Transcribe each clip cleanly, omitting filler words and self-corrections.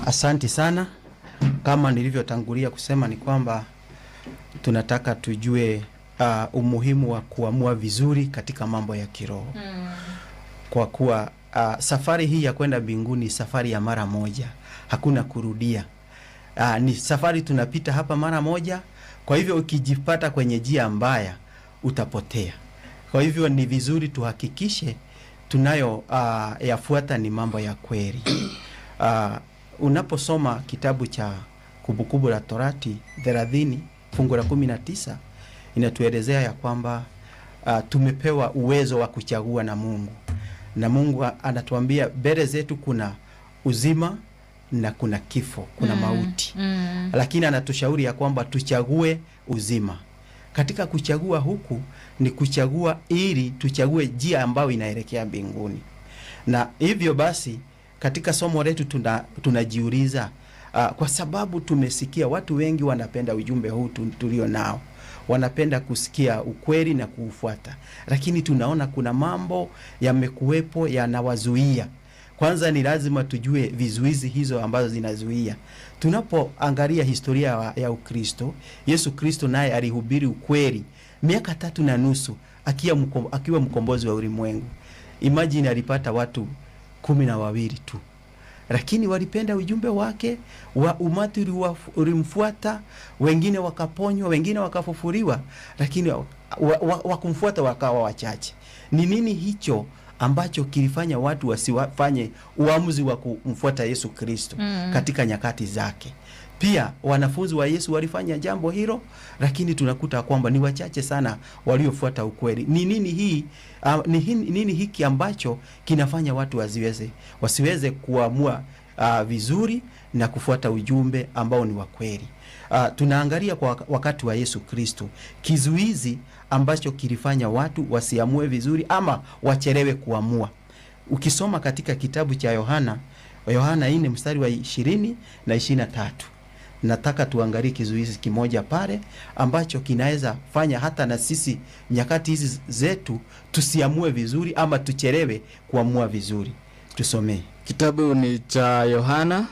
Asante sana. Kama nilivyotangulia kusema ni kwamba tunataka tujue umuhimu wa kuamua vizuri katika mambo ya kiroho. Kwa kuwa safari hii ya kwenda mbinguni safari ya mara moja, hakuna kurudia. Ni safari tunapita hapa mara moja, kwa hivyo ukijipata kwenye njia mbaya utapotea. Kwa hivyo ni vizuri tuhakikishe tunayo yafuata ni mambo ya kweli. Unaposoma kitabu cha Kumbukumbu la Torati 30 fungu la 19 inatuelezea ya kwamba tumepewa uwezo wa kuchagua na Mungu. Na Mungu anatuambia mbele zetu kuna uzima na kuna kifo, kuna mauti. Lakini anatushauri ya kwamba tuchague uzima. Katika kuchagua huku ni kuchagua ili tuchague njia ambayo inaelekea mbinguni. Na hivyo basi katika somo letu tunajiuliza kwa sababu tumesikia watu wengi wanapenda ujumbe huu tulio nao. Wanapenda kusikia ukweli na kuufuata. Lakini tunaona kuna mambo yamekuwepo yanawazuia. Kwanza ni lazima tujue vizuizi hizo ambazo zinazuia. Tunapoangalia historia ya Ukristo, Yesu Kristo naye alihubiri ukweli miaka 3.5 akiwa mkombozi wa ulimwengu. Imagine alipata watu 12 tu. Lakini walipenda ujumbe wake, umati ulimfuata, wengine wakaponywa, wengine wakafufuriwa, lakini wakumfuata wakawa wachache. Ni nini hicho ambacho kilifanya watu wasifanye uamuzi wa kumfuata Yesu Kristo katika nyakati zake? Pia wanafunzi wa Yesu walifanya jambo hilo, lakini tunakuta kwamba ni wachache sana waliofuata ukweli. Ni nini hiki ambacho kinafanya watu wasiweze kuamua vizuri na kufuata ujumbe ambao ni wa kweli? Tunaangalia kwa wakati wa Yesu Kristo kizuizi ambacho kilifanya watu wasiamue vizuri ama wachelewe kuamua. Ukisoma katika kitabu cha Yohana 4 mstari wa 20 na 23, nataka tuangalie kizuizi kimoja pale ambacho kinaweza fanya hata na sisi nyakati hizi zetu tusiamue vizuri ama tuchelewe kuamua vizuri. Tusomee. Kitabu ni cha Yohana,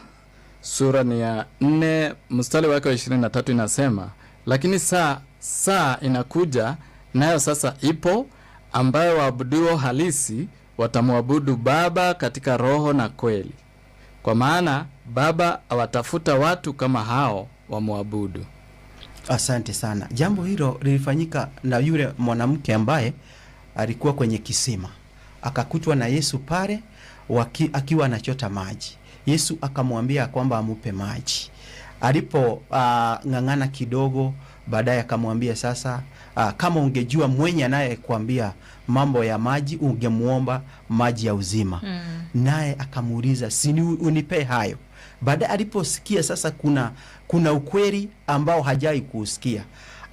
sura ni ya 4 mstari wake wa 23, inasema, lakini saa inakuja, nayo sasa ipo, ambayo waabuduo halisi watamwabudu Baba katika roho na kweli. Kwa maana Baba awatafuta watu kama hao wamwabudu. Asante sana. Jambo hilo lilifanyika na yule mwanamke ambaye alikuwa kwenye kisima. Akakutwa na Yesu pale akiwa anachota maji. Yesu akamwambia kwamba amupe maji. Alipo ng'ang'ana kidogo, baadaye akamwambia sasa, kama ungejua mwenye anayekuambia mambo ya maji ungemuomba maji ya uzima. Naye akamuuliza, si unipe hayo? Baadaye aliposikia sasa kuna ukweli ambao hajai kusikia,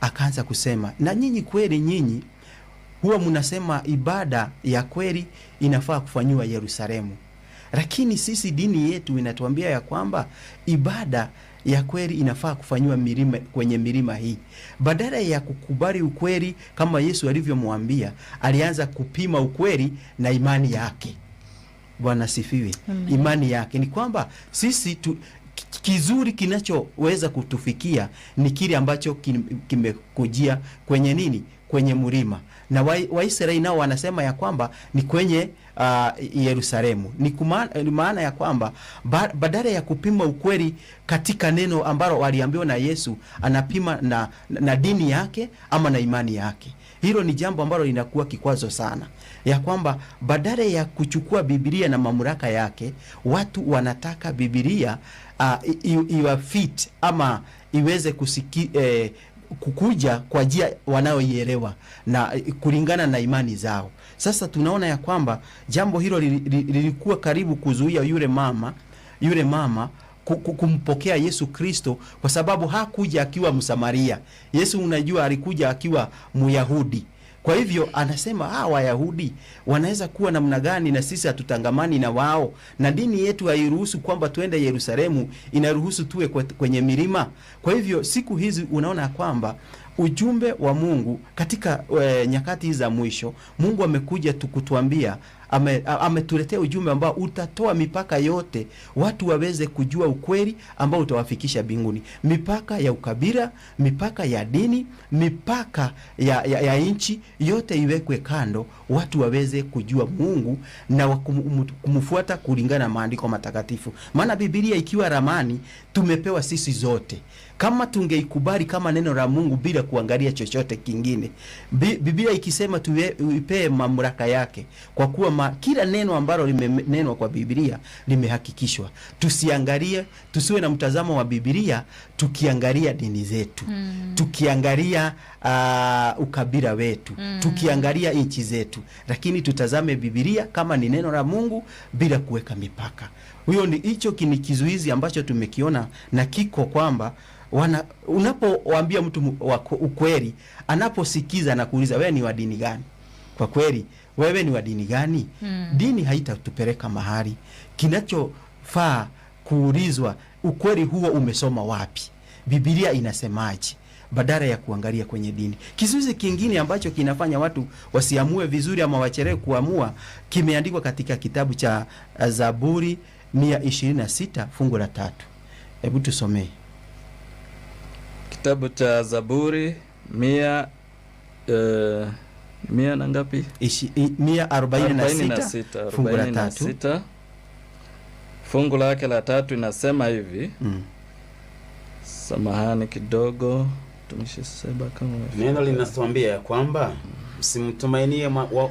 akaanza kusema, na nyinyi kweli nyinyi huwa mnasema ibada ya kweli inafaa kufanywa Yerusalemu. Lakini sisi dini yetu inatuambia ya kwamba ibada ya kweli inafaa kufanywa kwenye milima hii. Badala ya kukubali ukweli kama Yesu alivyomwambia, alianza kupima ukweli na imani yake. Bwana sifiwe. Imani yake ni kwamba sisi kizuri kinachoweza kutufikia ni kile ambacho kimekujia kwenye nini? Kwenye mlima. Na Waisraeli nao wanasema ya kwamba ni kwenye Yerusalemu. Ni maana ya kwamba badala ya kupima ukweli katika neno ambalo waliambiwa na Yesu, anapima na dini yake ama na imani yake. Hilo ni jambo ambalo linakuwa kikwazo sana, ya kwamba badala ya kuchukua Biblia na mamlaka yake, watu wanataka Biblia iwa fit ama iweze kukuja kwa njia wanaoielewa na kulingana na imani zao. Sasa tunaona ya kwamba jambo hilo lilikuwa karibu kuzuia yule mama kumpokea Yesu Kristo, kwa sababu hakuja akiwa Msamaria. Yesu unajua alikuja akiwa Myahudi. Kwa hivyo anasema Wayahudi wanaweza kuwa namna gani na sisi hatutangamani na wao? Na dini yetu hairuhusu kwamba tuende Yerusalemu, inaruhusu tuwe kwenye milima. Kwa hivyo siku hizi unaona kwamba ujumbe wa Mungu katika nyakati za mwisho, Mungu amekuja kutuambia ametuletea ujumbe ambao utatoa mipaka yote, watu waweze kujua ukweli ambao utawafikisha mbinguni. Mipaka ya ukabila, mipaka ya dini, mipaka ya nchi, yote iwekwe kando, watu waweze kujua Mungu na kumfuata kulingana na maandiko matakatifu. Maana Biblia ikiwa ramani tumepewa sisi zote. Kama tungeikubali kama neno la Mungu bila kuangalia chochote kingine, Biblia ikisema tuipee mamlaka yake, kwa kuwa kila neno ambalo limenenwa kwa Biblia limehakikishwa. Tusiangalie, tusiwe na mtazamo wa Biblia tukiangalia dini zetu, tukiangalia ukabila wetu, tukiangalia nchi zetu, lakini tutazame Biblia kama ni neno la Mungu bila kuweka mipaka. Hicho ni kizuizi ambacho tumekiona na kiko kwamba unapowaambia mtu ukweli, anaposikiza na kuuliza wewe ni wa dini gani? Kwa kweli wewe ni wa dini gani? Dini haitatupeleka mahali. Kinachofaa kuulizwa, ukweli huo umesoma wapi? Biblia inasemaje? Badala ya kuangalia kwenye dini. Kizuizi kingine ambacho kinafanya watu wasiamue vizuri ama wachelewe kuamua kimeandikwa katika kitabu cha Zaburi 126 fungu la 3. Hebu tusomee. Kitabu cha Zaburi 100 na ngapi? 146 fungu la 3. Fungu lake la 3 inasema hivi. Samahani kidogo, tumeshasema kama neno linatuambia kwamba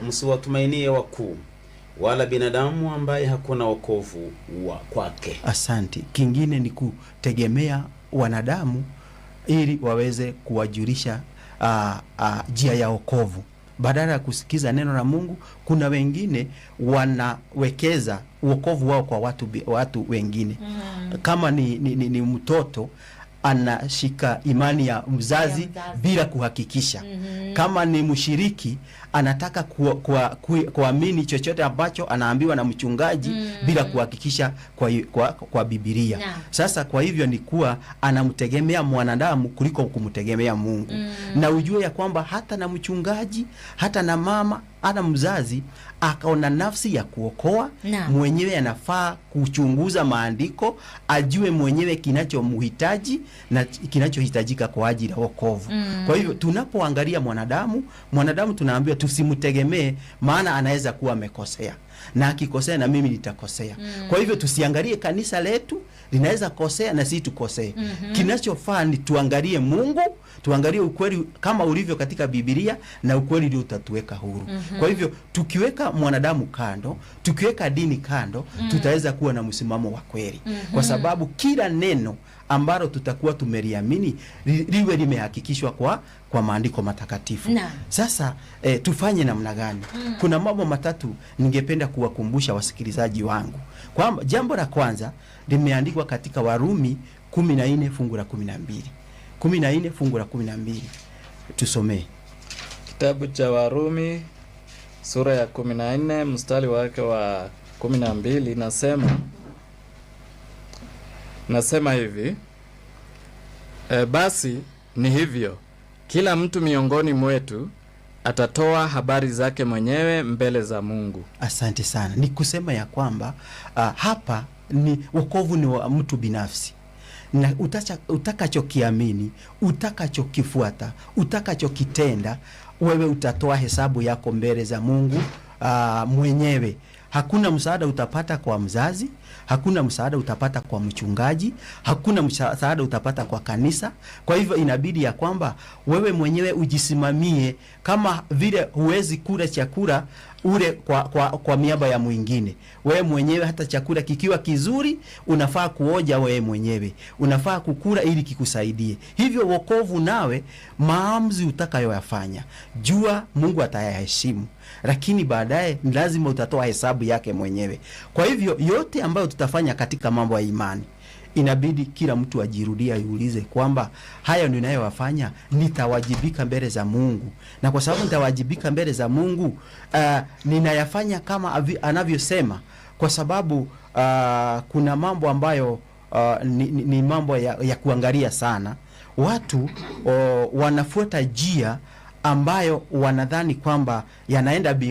msiwatumainie wakuu wala binadamu ambaye hakuna wokovu kwake. Asante. Kingine ni kutegemea wanadamu ili waweze kuwajulisha njia ya wokovu badala ya kusikiza neno la Mungu. Kuna wengine wanawekeza wokovu wao kwa watu wengine. Kama ni mtoto anashika imani ya mzazi bila kuhakikisha. Kama ni mshiriki anataka kuamini chochote ambacho anaambiwa na mchungaji bila kuhakikisha kwa Biblia. Sasa kwa hivyo ni kuwa anamtegemea mwanadamu kuliko kumtegemea Mungu. Na ujue ya kwamba hata na mchungaji, hata na mama, ana mzazi akaona nafsi ya kuokoa, mwenyewe anafaa kuchunguza maandiko, ajue mwenyewe kinachomhitaji na kinachohitajika kwa ajili ya wokovu. Kwa hivyo tunapoangalia mwanadamu tunaambiwa tusimtegemee, maana anaweza kuwa amekosea. Na akikosea na mimi nitakosea. Kwa hivyo tusiangalie kanisa letu linaweza kosea na sisi tukosee. Kinachofaa ni tuangalie Mungu, tuangalie ukweli kama ulivyo katika Biblia, na ukweli ndio utatuweka huru. Kwa hivyo tukiweka mwanadamu kando, tukiweka dini kando, tutaweza kuwa na msimamo wa kweli. Kwa sababu kila neno ambalo tutakuwa tumeliamini liwe limehakikishwa kwa maandiko matakatifu. Sasa tufanye namna gani? Kuna mambo matatu ningependa kuwakumbusha wasikilizaji wangu. Kwamba jambo la kwanza limeandikwa katika Warumi 14 fungu la 12. 14 fungu la 12. Tusomee. Kitabu cha Warumi sura ya 14 mstari wake wa 12 nasema hivi. Basi ni hivyo, kila mtu miongoni mwetu atatoa habari zake mwenyewe mbele za Mungu. Asante sana. Ni kusema ya kwamba hapa ni wokovu ni wa mtu binafsi. Na utakachokiamini, utakachokifuata, utakachokitenda, wewe utatoa hesabu yako mbele za Mungu mwenyewe. Hakuna msaada utapata kwa mzazi, hakuna msaada utapata kwa mchungaji, hakuna msaada utapata kwa kanisa. Kwa hivyo inabidi ya kwamba wewe mwenyewe ujisimamie. Kama vile huwezi kula chakula ule kwa miaba ya mwingine, wewe mwenyewe hata chakula kikiwa kizuri unafaa kuoja wewe mwenyewe, unafaa kukula ili kikusaidie. Hivyo wokovu nawe, maamuzi utakayoyafanya, jua Mungu atayaheshimu, lakini baadaye lazima utatoa hesabu yake mwenyewe. Kwa hivyo yote ambayo tutafanya katika mambo ya imani, inabidi kila mtu ajirudia, aiulize kwamba haya ninayowafanya nitawajibika mbele za Mungu. Na kwa sababu nitawajibika mbele za Mungu, ninayafanya kama anavyosema. Kwa sababu kuna mambo ambayo ni mambo ya kuangalia sana. Watu wanafuata njia ambayo wanadhani kwamba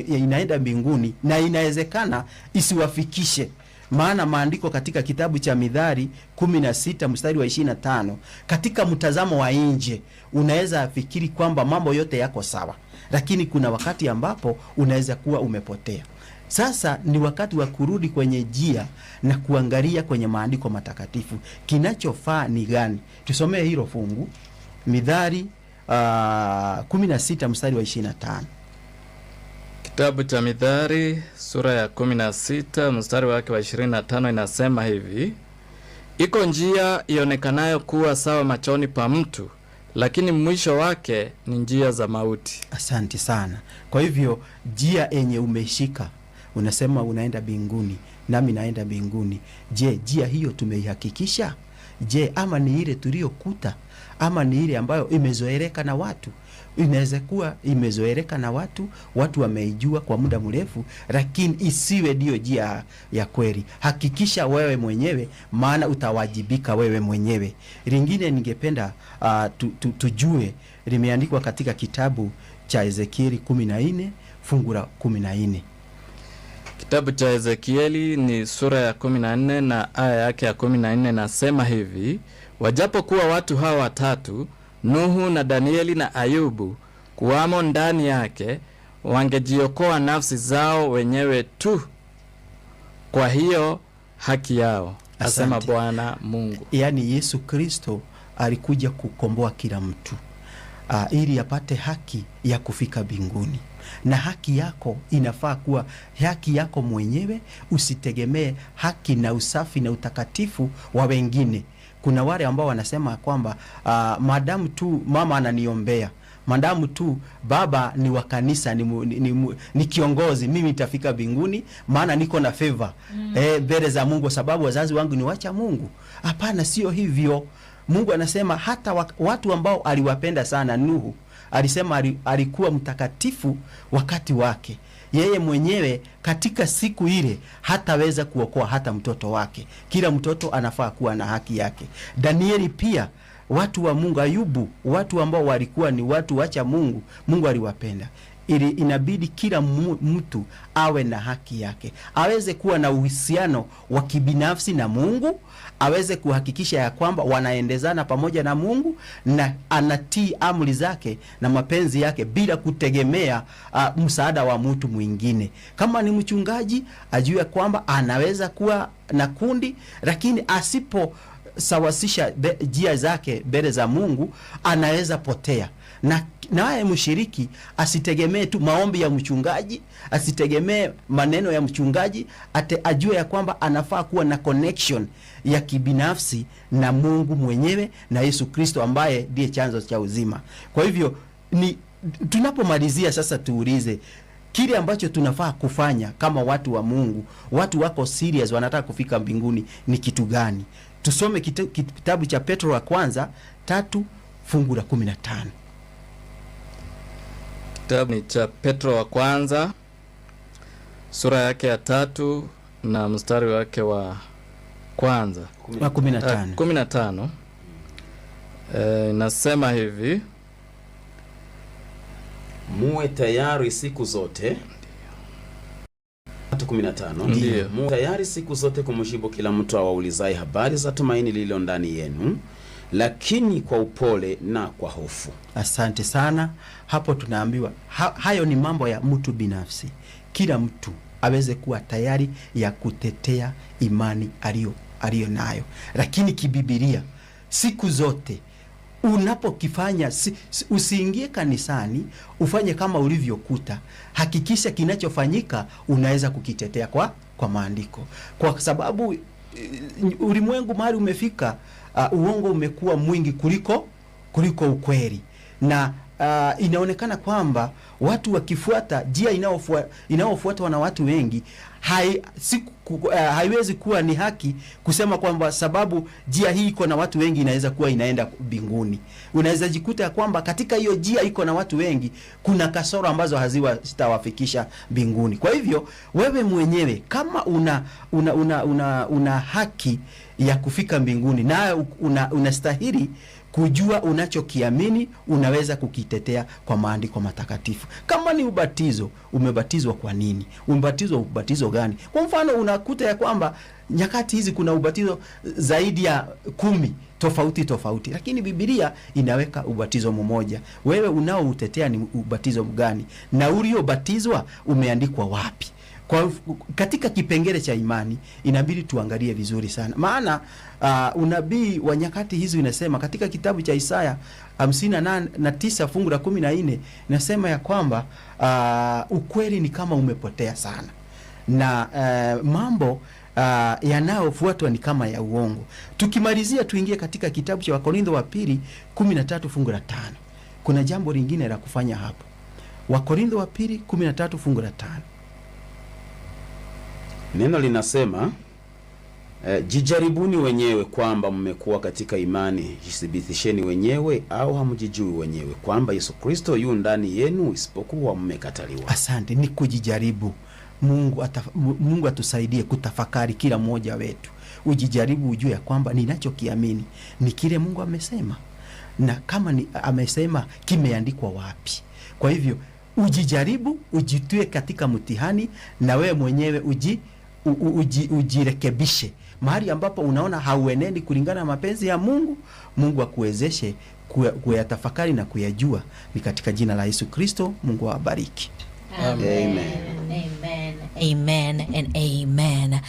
inaenda mbinguni, na inawezekana isiwafikishe. Maana maandiko katika kitabu cha Mithali 16 mstari wa 25, katika mtazamo wa nje unaweza fikiri kwamba mambo yote yako sawa, lakini kuna wakati ambapo unaweza kuwa umepotea. Sasa ni wakati wa kurudi kwenye njia na kuangalia kwenye maandiko matakatifu kinachofaa ni gani. Tusomee hilo fungu, Mithali 16 mstari wa 25. Kitabu cha Mithali sura ya 16 mstari wake wa 25 inasema hivi: iko njia ionekanayo kuwa sawa machoni pa mtu, lakini mwisho wake ni njia za mauti. Asante sana. Kwa hivyo njia enye umeshika, unasema unaenda mbinguni, nami naenda mbinguni. Je, njia hiyo tumeihakikisha? Je, ama ni ile tuliyokuta, ama ni ile ambayo imezoeleka na watu? Inaweza kuwa imezoeleka na watu wameijua kwa muda mrefu, lakini isiwe ndio njia ya kweli. Hakikisha wewe mwenyewe, maana utawajibika wewe mwenyewe. Lingine ningependa tujue, limeandikwa katika kitabu cha Ezekieli 14 fungu la 14. Kitabu cha Ezekieli ni sura ya 14 na aya yake ya 14, nasema hivi: wajapokuwa watu hawa watatu, Nuhu na Danieli na Ayubu, kuwamo ndani yake, wangejiokoa nafsi zao wenyewe tu kwa hiyo haki yao, asema Bwana Mungu. Yaani Yesu Kristo alikuja kukomboa kila mtu ili apate haki ya kufika mbinguni. Na haki yako inafaa kuwa haki yako mwenyewe, usitegemee haki na usafi na utakatifu wa wengine. Kuna wale ambao wanasema kwamba madamu tu mama ananiombea, madamu tu baba ni wa kanisa, ni kiongozi, mimi nitafika mbinguni maana niko na favor mbele za Mungu sababu wazazi wangu ni wacha Mungu. Hapana, sio hivyo. Mungu anasema hata watu ambao aliwapenda sana, Nuhu alisema alikuwa mtakatifu wakati wake. Yeye mwenyewe katika siku ile hataweza kuokoa hata mtoto wake. Kila mtoto anafaa kuwa na haki yake. Danieli pia, watu wa Mungu. Ayubu, watu ambao walikuwa ni watu wacha Mungu, Mungu aliwapenda. Ili inabidi kila mtu awe na haki yake, aweze kuwa na uhusiano wa kibinafsi na Mungu, aweze kuhakikisha ya kwamba wanaendezana pamoja na Mungu na anatii amri zake na mapenzi yake bila kutegemea msaada wa mtu mwingine. Kama ni mchungaji, ajue kwamba anaweza kuwa na kundi, lakini asipo sawasisha njia zake mbele za Mungu anaweza potea. Na naye mshiriki asitegemee tu maombi ya mchungaji, asitegemee maneno ya mchungaji, ajue ya kwamba anafaa kuwa na connection ya kibinafsi na Mungu mwenyewe na Yesu Kristo ambaye ndiye chanzo cha uzima. Kwa hivyo tunapomalizia sasa, tuulize kile ambacho tunafaa kufanya kama watu wa Mungu, watu wako serious, wanataka kufika mbinguni, ni kitu gani? Tusome kitabu cha Petro wa kwanza 3 fungu la 15. Kitabu ni cha Petro wa kwanza sura yake ya 3 na mstari wake wa kwanza wa 15. Nasema hivi: muwe tayari siku zote. 15. Ndiyo. Muwe tayari siku zote kumjibu kila mtu awaulizaye habari za tumaini lililo ndani yenu, lakini kwa upole na kwa hofu. Asante sana. Hapo tunaambiwa hayo ni mambo ya mtu binafsi. Kila mtu aweze kuwa tayari ya kutetea imani aliyo nayo, lakini kibibilia siku zote unapokifanya usiingie kanisani ufanye kama ulivyokuta. Hakikisha kinachofanyika unaweza kukitetea kwa maandiko, kwa sababu ulimwengu mahali umefika, uongo umekuwa mwingi kuliko ukweli, na inaonekana kwamba watu wakifuata njia inayofuatwa na watu wengi, haiwezi kuwa ni haki kusema kwamba sababu njia hii iko na watu wengi inaweza kuwa inaenda mbinguni. Unaweza jikuta kwamba katika hiyo njia iko na watu wengi kuna kasoro ambazo hazitawafikisha mbinguni. Kwa hivyo wewe mwenyewe kama una haki ya kufika mbinguni, na unastahili kujua unachokiamini, unaweza kukitetea kwa maandiko matakatifu. Kama ni ubatizo, umebatizwa kwa nini? Umebatizwa ubatizo gani? Kwa mfano, unakuta ya kwamba nyakati hizi kuna ubatizo zaidi ya 10 tofauti, lakini Biblia inaweka ubatizo mmoja. Wewe unaoutetea ni ubatizo gani? Na uliobatizwa umeandikwa wapi? Kwa katika kipengele cha imani inabidi tuangalie vizuri sana, maana unabii wa nyakati hizi inasema katika kitabu cha Isaya 59 fungu la 14 inasema ya kwamba ukweli ni kama umepotea sana, na mambo yanayofuatwa ni kama ya uongo. Tukimalizia tuingie katika kitabu cha Wakorintho wa pili 13 fungu la 5. Kuna jambo lingine la kufanya hapo. Wakorintho wa pili 13 fungu la 5. Neno linasema jijaribuni wenyewe kwamba mmekuwa katika imani, jithibitisheni wenyewe, au hamjijui wenyewe kwamba Yesu Kristo yu ndani yenu, isipokuwa mmekataliwa. Asante, ni kujijaribu. Mungu atusaidie kutafakari kila mmoja wetu. Ujijaribu, ujue ya kwamba ninachokiamini ni kile Mungu amesema, na kama ni amesema kimeandikwa wapi. Kwa hivyo ujijaribu, ujitue katika mtihani, na wewe mwenyewe ujirekebishe mahali ambapo unaona hauenendi kulingana na mapenzi ya Mungu. Mungu akuwezeshe kuyatafakari na kuyajua. Ni katika jina la Yesu Kristo. Mungu awabariki. Amen. Amen. Amen and amen.